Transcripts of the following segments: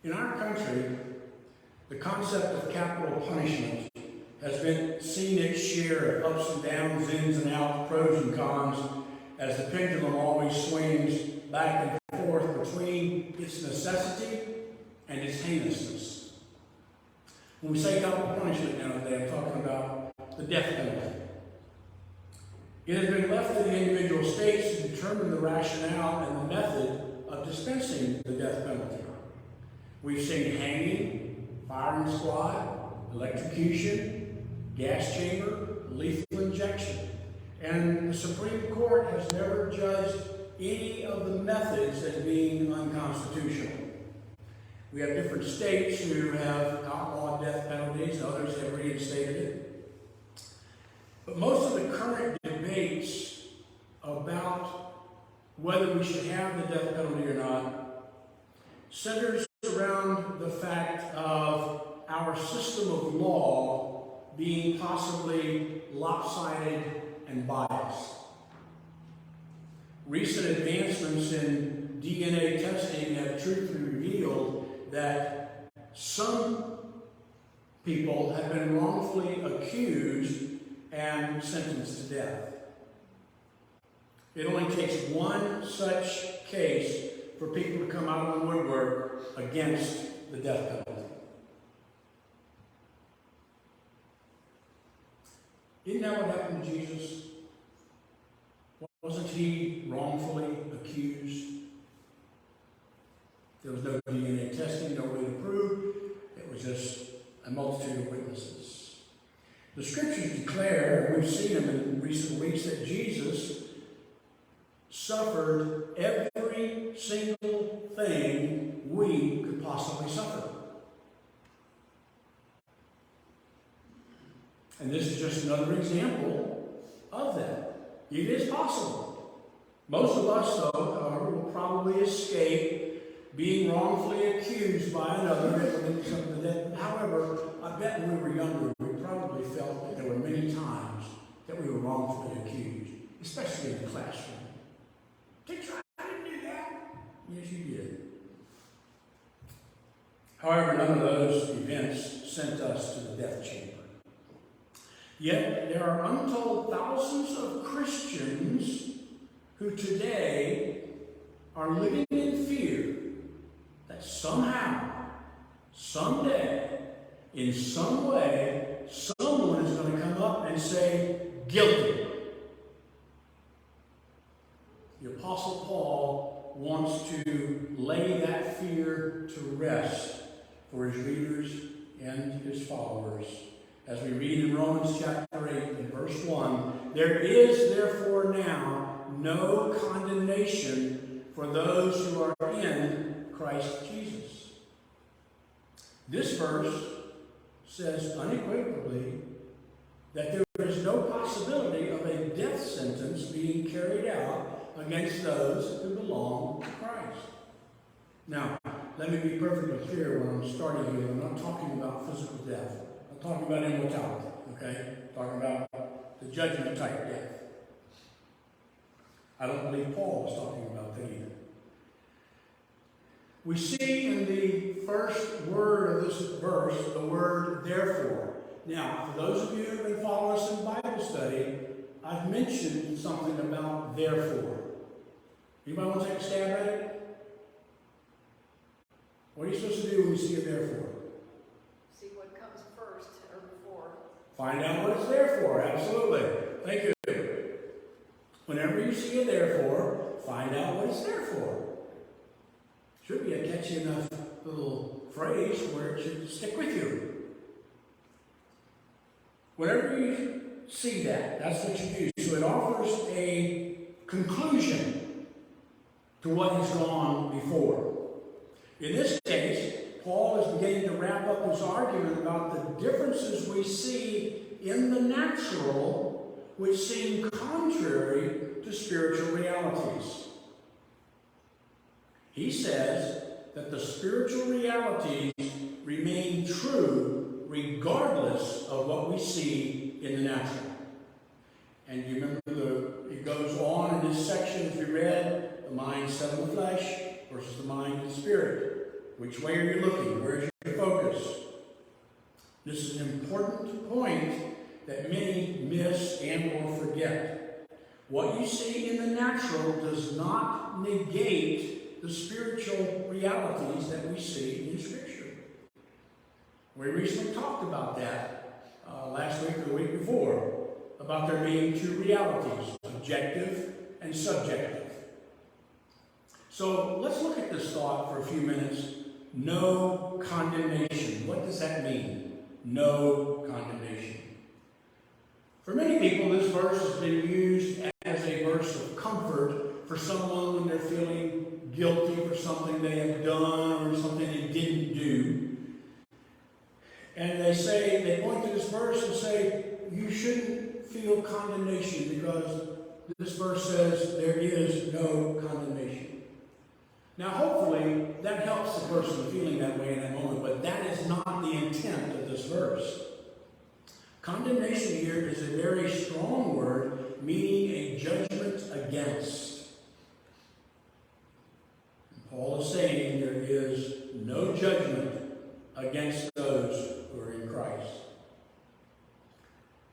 In our country, the concept of capital punishment has been seen its share of ups and downs, ins and outs, pros and cons, as the pendulum always swings back and forth between its necessity and its heinousness. When we say capital punishment nowadays, I'm talking about the death penalty. It has been left to the individual states to determine the rationale and the method of dispensing the death penalty. We've seen hanging, firing squad, electrocution, gas chamber, lethal injection. And the Supreme Court has never judged any of the methods as being unconstitutional. We have different states who have outlawed death penalties, others have reinstated it. But most of the current debates about whether we should have the death penalty or not centers around the fact of our system of law being possibly lopsided and biased. Recent advancements in DNA testing have truthfully revealed that some people have been wrongfully accused and sentenced to death. It only takes one such case for people to come out of the woodwork against the death penalty. Isn't that what happened to Jesus? Wasn't he wrongfully accused? There was no DNA testing, no way to prove. It was just a multitude of witnesses. The scriptures declare, and we've seen them in recent weeks, that Jesus suffered every single thing we could possibly suffer. And this is just another example of that. It is possible. Most of us, though, however, will probably escape being wrongfully accused by another. However, I bet when we were younger, we probably felt that there were many times that we were wrongfully accused, especially in the classroom. Teacher, I didn't do that. Yes, you did. However, none of those events sent us to the death chamber. Yet there are untold thousands of Christians who today are living in fear that somehow, someday, in some way, someone is going to come up and say, guilty. The Apostle Paul wants to lay that fear to rest for his readers and his followers. As we read in Romans chapter 8 and verse 1, there is therefore now no condemnation for those who are in Christ Jesus. This verse says unequivocally that there is no possibility of a death sentence being carried out against those who belong to Christ. Now, let me be perfectly clear when I'm starting here. I'm not talking about physical death. I'm talking about immortality, okay? I'm talking about the judgment type death. I don't believe Paul was talking about that either. We see in the first word of this verse the word therefore. Now, for those of you who have been following us in Bible study, I've mentioned something about therefore. Anybody want to take a stab at it? What are you supposed to do when you see a therefore? See what comes first or before. Find out what it's there for. Absolutely. Thank you. Whenever you see a therefore, find out what it's there for. Should be a catchy enough little phrase where it should stick with you. Whenever you see that, that's what you do. So it offers a conclusion to what has gone before. In this case, Paul is beginning to wrap up his argument about the differences we see in the natural, which seem contrary to spiritual realities. He says that the spiritual realities remain true regardless of what we see in the natural. And you remember it goes on in this section as we read, the mind set on the flesh versus the mind and the spirit. Which way are you looking? Where's your focus? This is an important point that many miss and or forget. What you see in the natural does not negate the spiritual realities that we see in Scripture. We recently talked about that last week or the week before, about there being two realities, objective and subjective. So let's look at this thought for a few minutes. No condemnation. What does that mean? No condemnation. For many people, this verse has been used as a verse of comfort for someone when they're feeling guilty for something they have done or something they didn't do. And they point to this verse and say, you shouldn't feel condemnation because this verse says there is no condemnation. Now, hopefully, that helps the person feeling that way in that moment, but that is not the intent of this verse. Condemnation here is a very strong word, meaning a judgment against. Paul is saying there is no judgment against those who are in Christ.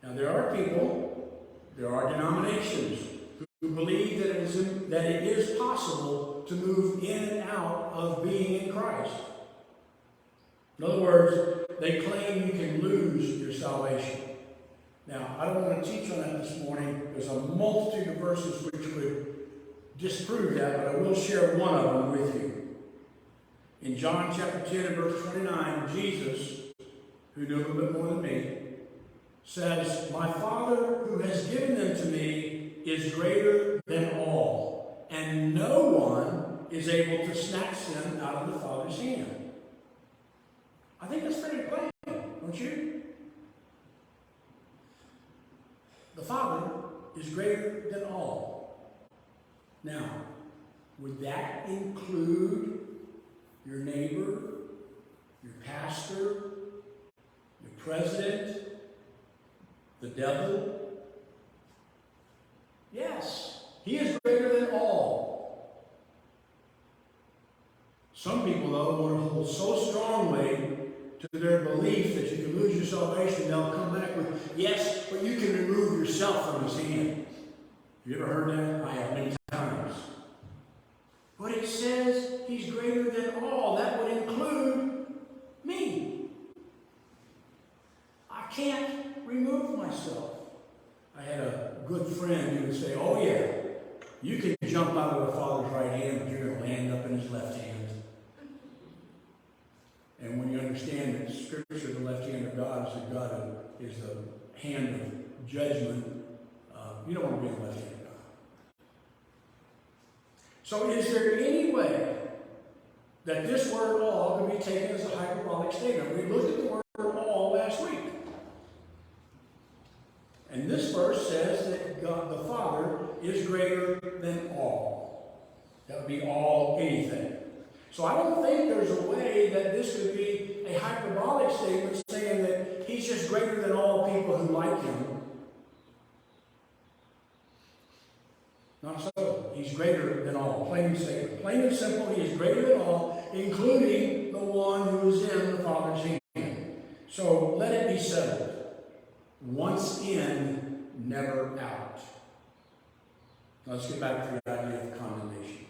Now, there are people, there are denominations who believe that it is possible to move in and out of being in Christ. In other words, they claim you can lose your salvation. Now, I don't want to teach on that this morning. There's a multitude of verses which would disprove that, but I will share one of them with you. In John chapter 10 and verse 29, Jesus, who knew a little bit more than me, says, "My Father who has given them to me is greater than all, and no one is able to snatch them out of the Father's hand." I think that's pretty plain, don't you? The Father is greater than all. Now, would that include your neighbor, your pastor, your president, the devil? Yes, he is greater than all. Some people, though, want to hold so strongly to their belief that you can lose your salvation, they'll come back with, yes, but you can remove yourself from his hand. Have you ever heard that? I have many times. But it says he's greater than all. That would include me. I can't remove myself. I had a good friend who would say, oh yeah, you can jump out of the Father's right hand, but you're going to land up in his left hand. And when you understand that Scripture, the left hand of God, is the hand of judgment, you don't want to be in the left hand of God. So is there any way that this word all can be taken as a hyperbolic statement? We looked at the word all last week. And this verse says that God the Father is greater than all. That would be all, anything. So I don't think there's a way that this could be a hyperbolic statement saying that he's just greater than all people who like him. Not so. He's greater than all. Plain and simple. Plain and simple, he is greater than all, including the one who is in the Father's hand. So let it be settled. Once in, never out. Let's get back to the idea of condemnation.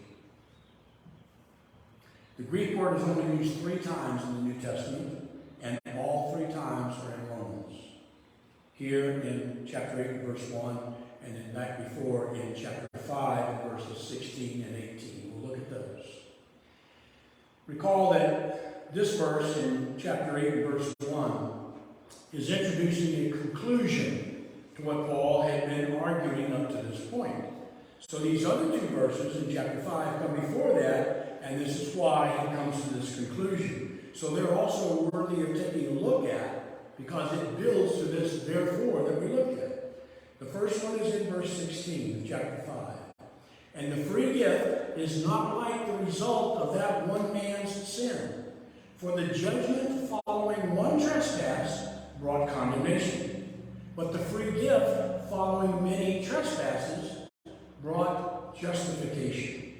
The Greek word is only used 3 times in the New Testament, and all 3 times are in Romans. Here in chapter 8, verse 1, and then back before in chapter 5, verses 16 and 18. We'll look at those. Recall that this verse in chapter 8, verse 1, is introducing a conclusion to what Paul had been arguing up to this point. So these other 2 verses in chapter 5 come before that, and this is why he comes to this conclusion. So they're also worthy of taking a look at, because it builds to this therefore that we looked at. The first one is in verse 16 of chapter 5. And the free gift is not like the result of that one man's sin. For the judgment following one trespass brought condemnation. But the free gift following many trespasses brought justification.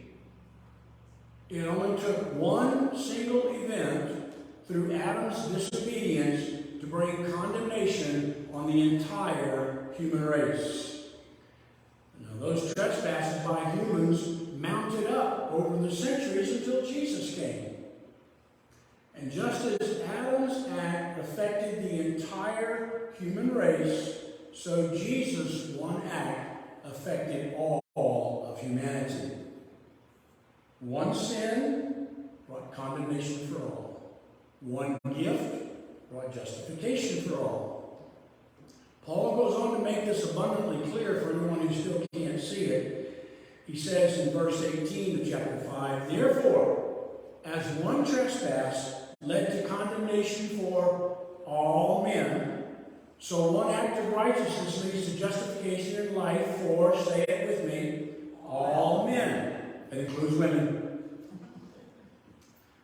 It only took one single event through Adam's disobedience to bring condemnation on the entire human race. Now, those trespasses by humans mounted up over the centuries until Jesus came. And just as Adam's act affected the entire human race, so Jesus' one act affected all of humanity. One sin brought condemnation for all. One gift brought justification for all. Paul goes on to make this abundantly clear for anyone who still can't see it. He says in verse 18 of chapter 5, "Therefore, as one trespass led to condemnation for all men, so one act of righteousness leads to justification in life for," say it with me, "all men." That includes women.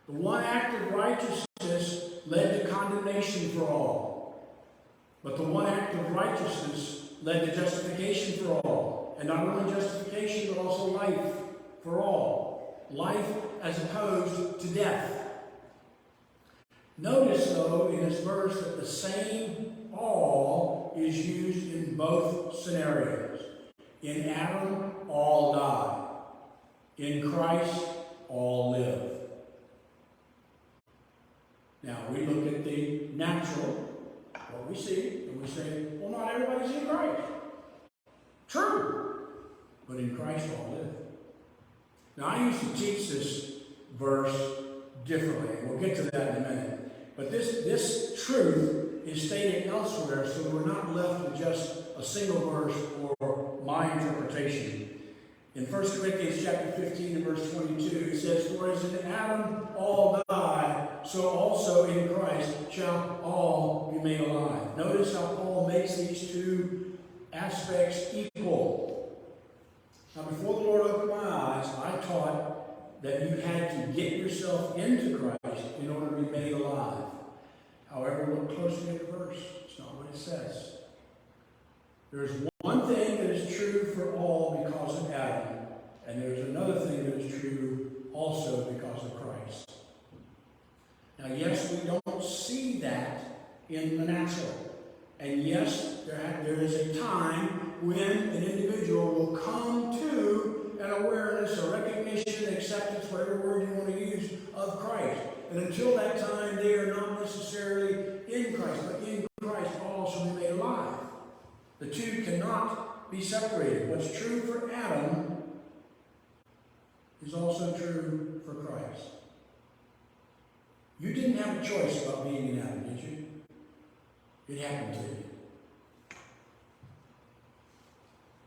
The one act of righteousness led to condemnation for all. But the one act of righteousness led to justification for all. And not only justification, but also life for all. Life as opposed to death. Notice, though, in this verse that the same "all" is used in both scenarios. In Adam, all die. In Christ, all live. Now, we look at the natural, what we see, and we say, well, not everybody's in Christ. True. But in Christ, all live. Now, I used to teach this verse differently. We'll get to that in a minute. But this truth is stated elsewhere, so we're not left with just a single verse or my interpretation. In 1 Corinthians chapter 15 and verse 22, it says, "For as in Adam all die, so also in Christ shall all be made alive." Notice how Paul makes these two aspects equal. Now, before the Lord opened my eyes, I taught that you had to get yourself into Christ in order to be made alive. However, look closely at the verse. It's not what it says. There's one thing that is true for all because of Adam, and there's another thing that is true also because of Christ. Now, yes, we don't see that in the natural. And yes, there is a time when an individual will come to an awareness, a recognition, acceptance, whatever word you want to use, of Christ. And until that time, they are not necessarily in Christ, but in Christ all shall be made alive. The two cannot be separated. What's true for Adam is also true for Christ. You didn't have a choice about being in Adam, did you? It happened to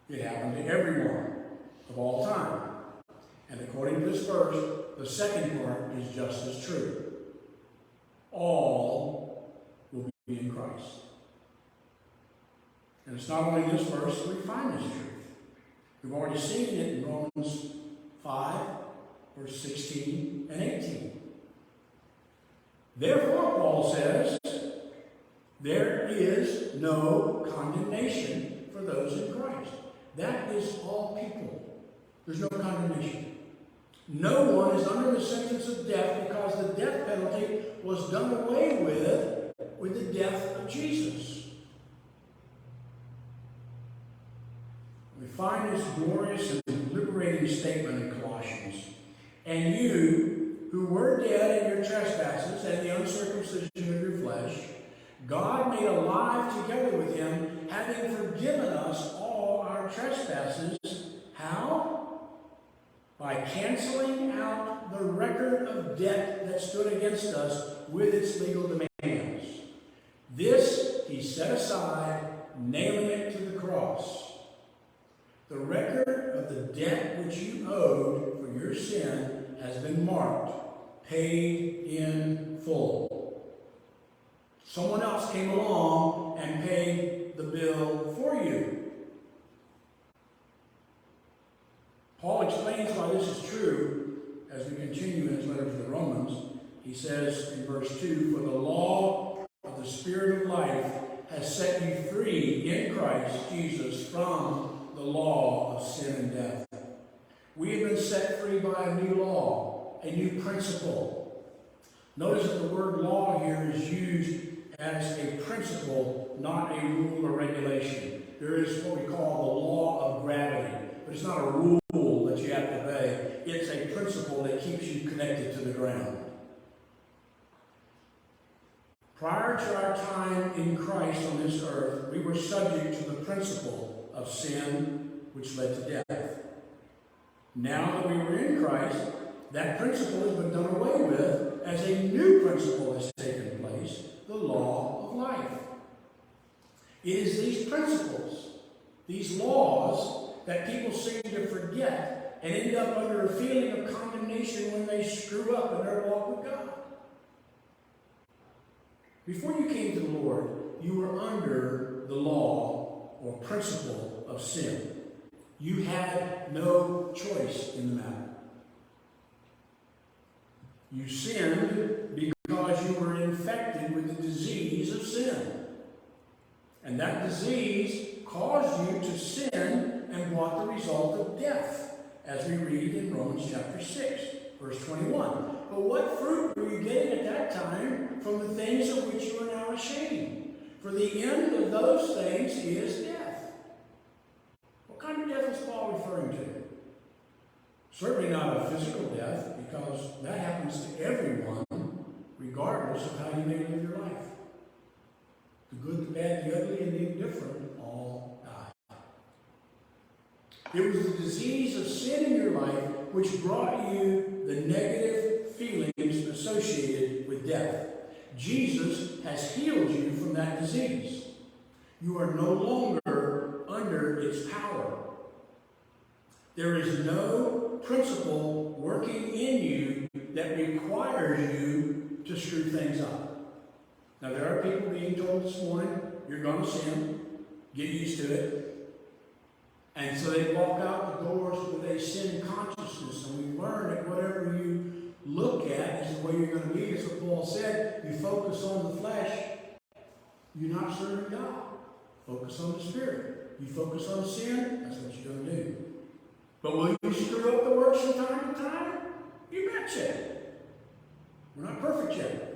you. It happened to everyone of all time. And according to this verse, the second part is just as true. All will be in Christ. And it's not only in this verse that we find this truth. We've already seen it in Romans 5, verse 16 and 18. Therefore, Paul says, there is no condemnation for those in Christ. That is all people. There's no condemnation. No one is under the sentence of death because the death penalty was done away with the death of Jesus. We find this glorious and liberating statement in Colossians. "And you, who were dead in your trespasses and the uncircumcision of your flesh, God made alive together with him, having forgiven us all our trespasses." How? By canceling out the record of debt that stood against us with its legal demands. This he set aside, nailing it to the cross. The record of the debt which you owed for your sin has been marked, paid in full. Someone else came along and paid the bill for you. Paul explains why this is true as we continue in his letter to the Romans. He says in verse 2, "For the law of the Spirit of life has set you free in Christ Jesus from the law of sin and death." We have been set free by a new law, a new principle. Notice that the word law here is used as a principle, not a rule or regulation. There is what we call the law of gravity, but it's not a rule that you have to obey. It's a principle that keeps you connected to the ground. Prior to our time in Christ on this earth, we were subject to the principle of sin, which led to death. Now that we were in Christ, that principle has been done away with as a new principle has taken place, the law of life. It is these principles, these laws, that people seem to forget and end up under a feeling of condemnation when they screw up in their walk with God. Before you came to the Lord, you were under the law or principle of sin. You had no choice in the matter. You sinned because you were infected with the disease of sin. And that disease caused you to sin and brought the result of death, as we read in Romans chapter 6, verse 21. But what fruit were you getting at that time from the things of which you are now ashamed? For the end of those things is death. What kind of death is Paul referring to? Certainly not a physical death, because that happens to everyone, regardless of how you may live your life. The good, the bad, the ugly, and the indifferent all die. It was the disease of sin in your life which brought you the negative feelings associated with death. Jesus has healed you from that disease. You are no longer under its power. There is no principle working in you that requires you to screw things up. Now, there are people being told this morning, you're going to sin, get used to it. And so they walk out the doors with a sin consciousness. And we learn that whatever you look at is the way you're going to be. As what Paul said, you focus on the flesh, you're not serving God. Focus on the Spirit. You focus on sin, that's what you're going to do. But will you screw up the works from time to time? You betcha. We're not perfect yet.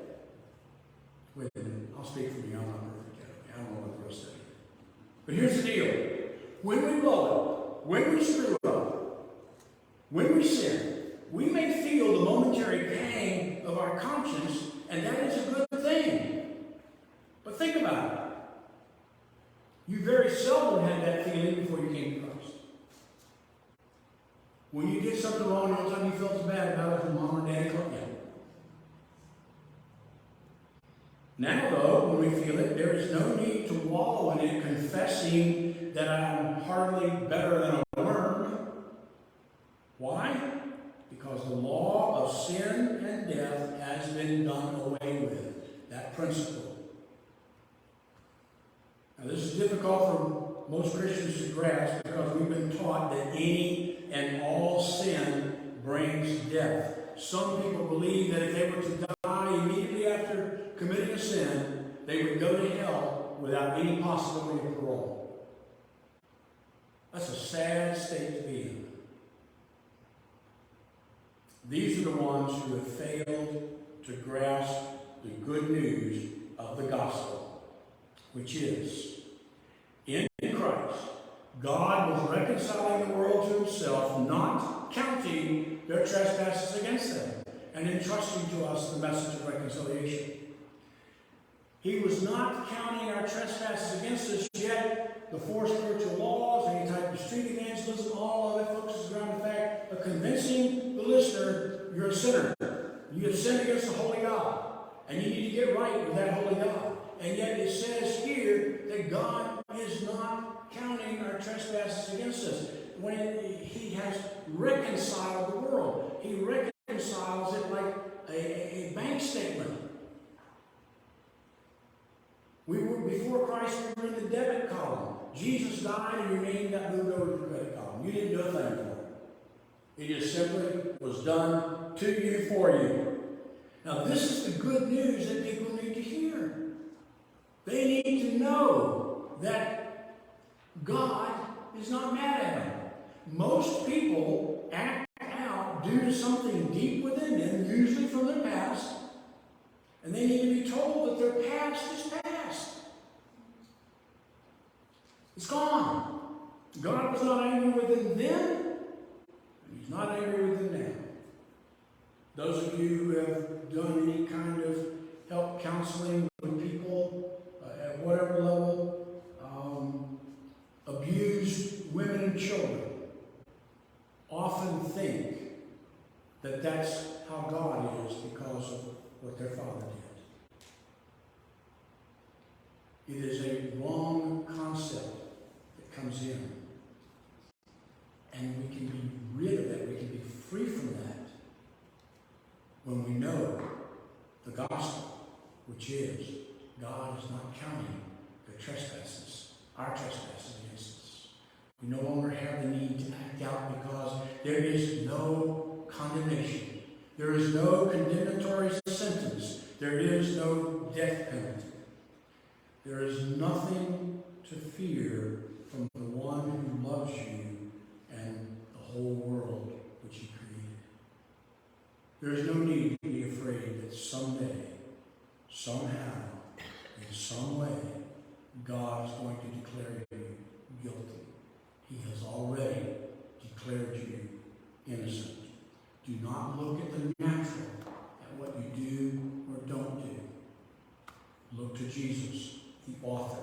Wait a minute, I'll speak for me. I'm not perfect yet. I don't know what the rest of it. But here's the deal. When we blow it, when we screw up, when we sin, we may feel the momentary pang of our conscience, and that is a good thing. But think about it. You very seldom had that feeling before you came to Christ. When you did something wrong, the only time you felt so bad about it was when mom or daddy caught you. Now, though, when we feel it, there is no need to wallow in it, confessing that I'm hardly better than a worm. Why? Because the law of sin and death has been done away with. That principle. Now, this is difficult for most Christians to grasp because we've been taught that any and all sin brings death. Some people believe that if they were to die immediately after committing a sin, they would go to hell without any possibility of parole. That's a sad state to be in. These are the ones who have failed to grasp the good news of the gospel, which is, in Christ, God was reconciling the world to himself, not counting their trespasses against them, and entrusting to us the message of reconciliation. He was not counting our trespasses against us, yet the four spiritual laws, any type of street evangelism, all of it focuses around the fact of convincing the listener you're a sinner. You have sinned against the holy God, and you need to get right with that holy God. And yet it says here that God is not counting our trespasses against us. When he has reconciled the world, he reconciles it like a bank statement. Before Christ, we were in the debit column. Jesus died and your name got moved over to the credit column. You didn't do a thing for it. It just simply was done to you, for you. Now, this is the good news that people need to hear. They need to know that God is not mad at them. Most people act out due to something deep within them, usually from their past, and they need to be told that their past is past. It's gone. God was not angry with them then, and He's not angry with them now. Those of you who have done any kind of help counseling with people at whatever level, abused women and children, often think that that's how God is because of what their father did. It is a wrong concept that comes in. And we can be rid of that, we can be free from that when we know the gospel, which is God is not counting the trespasses, our trespasses against us. We no longer have the need to act out because there is no condemnation. There is no condemnatory sentence. There is no death penalty. There is nothing to fear from the one who loves you and the whole world which He created. There is no need to be afraid that someday, somehow, in some way, God is going to declare you guilty. He has already declared you innocent. Do not look at the natural, at what you do or don't do. Look to Jesus, the author